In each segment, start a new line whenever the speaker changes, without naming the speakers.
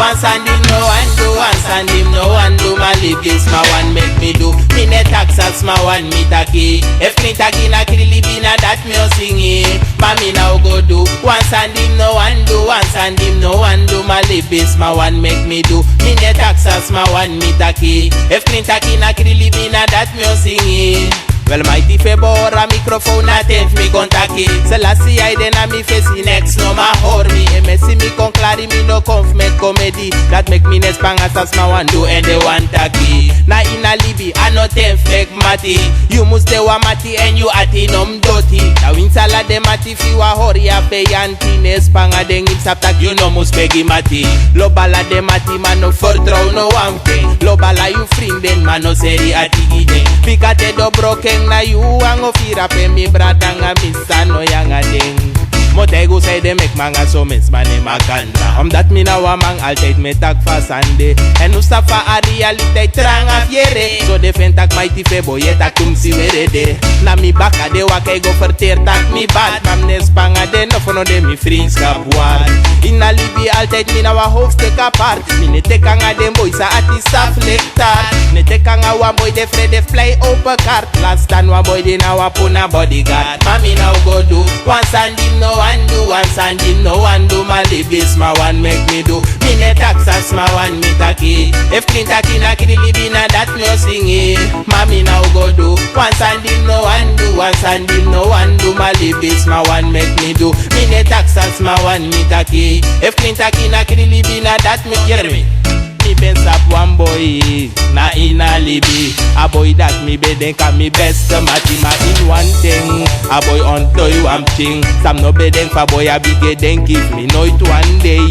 Once and him no one do, once and him no one do. My libis my one make me do. Me ne taxas my one me taki. If me taki na kiri libi na that me o sing it. Mami now go do. Once and him no one do, once and him no one do. My libis my one make me do. Me ne taxas my one me taki. If me taki na kiri libi na that me o sing it. Well, MightyFibo or a microphone at if me contaki. Selassie I then a me face next no ma hor me. MSC me con clari me no conf make comedy. That make me nes pangas as ma one do and they want taki. Na in a libi I no ten fake mati. You must de wa mati and you ati nom doti. Na win sala de mati fi wa hori a pe yanti. Nes panga deng im saptak you no must begi mati. Lo bala de mati man no for throw no one thing. Lo bala you friend den man no seri ati gide. Pikate do broken na you ang ofira pe mi brada nga misa no yang ading. Motego say they make manga so mens mane makanda. Dat me na wa mang altijd me tak fa sande. En Mustafa a realite tranga fiere. So de fen tak MightyFibo ye tak tum si werede. Na mi baka de wa kay go verteer tak mi bad. Mam nes panga de no fono de mi vriendskap waard. In a libi altijd me na wa hoofdstuk apart. Mi ne tekanga de boy sa ati saf lektaar. Ne tekanga wa boy de vrede fly open kaart. Last time wa boy de na wa puna bodyguard. Mami now go do. Once and him no one do, once and him no one do. My libis my one make me do. Me ne taxas my one me taki. If clean taki na kiri libi na that me o sing it. Mami now go do. Once and him no one do, once and him no one do. My libis my one make me do. Me ne taxas my one me taki. If clean taki na kiri libi na that me hear me. Me ben sap one boy na in a libi. A boy that me beden ka me best mati ma in one thing. A boy on toy one thing. Sam no beden fa boy a big den give me no it one day.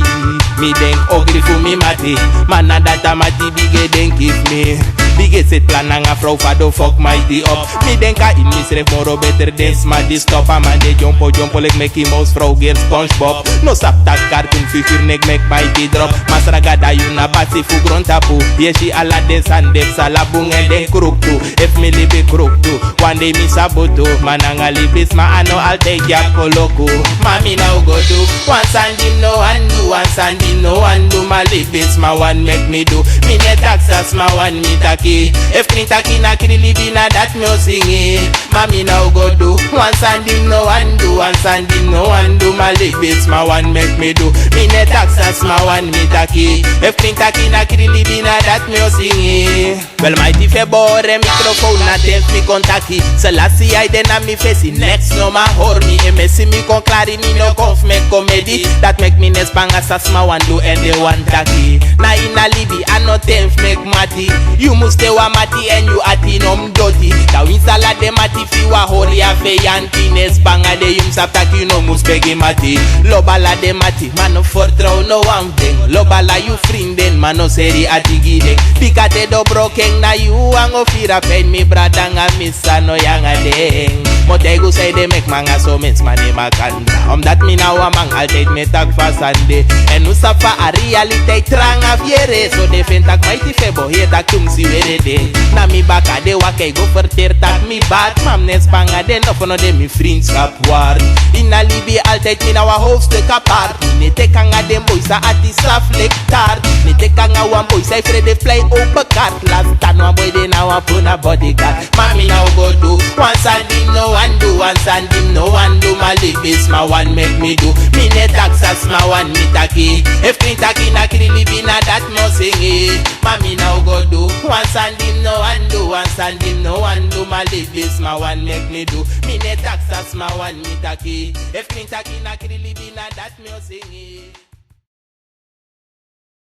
Me den ogri fu me mati. Man na that a mati big den give me. Big set plan nga vrouw fado fuck mighty up. Me denk in misref moro better than smarty stop. A man de jumpo like Mickey Mouse vrouw gear SpongeBob. No sap tak cartoon figure nek make mighty drop. Masraga da you na pasi fu grond tapu. Yeshi ala den sandep salabung en den crook too. If me libi crook too. One day me saboto. Mananga libis ma ano I'll take ya koloko. Mami now go do. Once and him no one do. Once and him no one do. My libis ma one make me do. Me ne taxas ma one me taki. If clean taki na kiri libi na that me o sing it. Mami now go do. Once and him no one do. Once and him no one do. My libis my one make me do. Me ne taxas my one me taki. If clean taki na kiri libi na that me o sing it. Well MightyFibo or a microphone na tenf me contaki. Selassie I den a me face next no ma hor me. MSC me con clari me no conf make comedy. That make me nes pangas as my one do and they one taki. Na in a libi I no tenf make mati. You must stay wa mati and you ati nom doti. Da win sala de mati fi wa hori a fe yanti. Nes panga de yum sap taki no mus begi mati. Lo bala de mati man no for throw no one thing. Lo bala you friend den man no seri ati gide. Pikate do broken na you ang ofira pen mi brada nga misa no yang adeng. Motego say they make manga so mens mane makanda. Dat me now a mang altijd me tak fa sande. En usafa a realite tranga fiere. So de fen tak MightyFibo he tak tum si werede. Na mi baka de wakay go verteer tak mi bad. Mam nes panga de no fono de mi vriendskap waard. In a libi altijd me nou a hoofdstuk apart. Ne tekanga den boy sa ati saf lektaar. Ne tekanga wan boy say vrede fly open kaart. Last time wan boy de nou a puna bodyguard. Mami now go do. Once and him no one do. Once and him no one do. My libis my one make me do. Me ne taxas my one me taki. If clean taki na kiri libi na that no sing it. Mami now go do. Once and him no one do. Once and him no one do. My libis my one make me do. Me ne taxas my one me taki. If clean taki na kiri libi na that me sing it.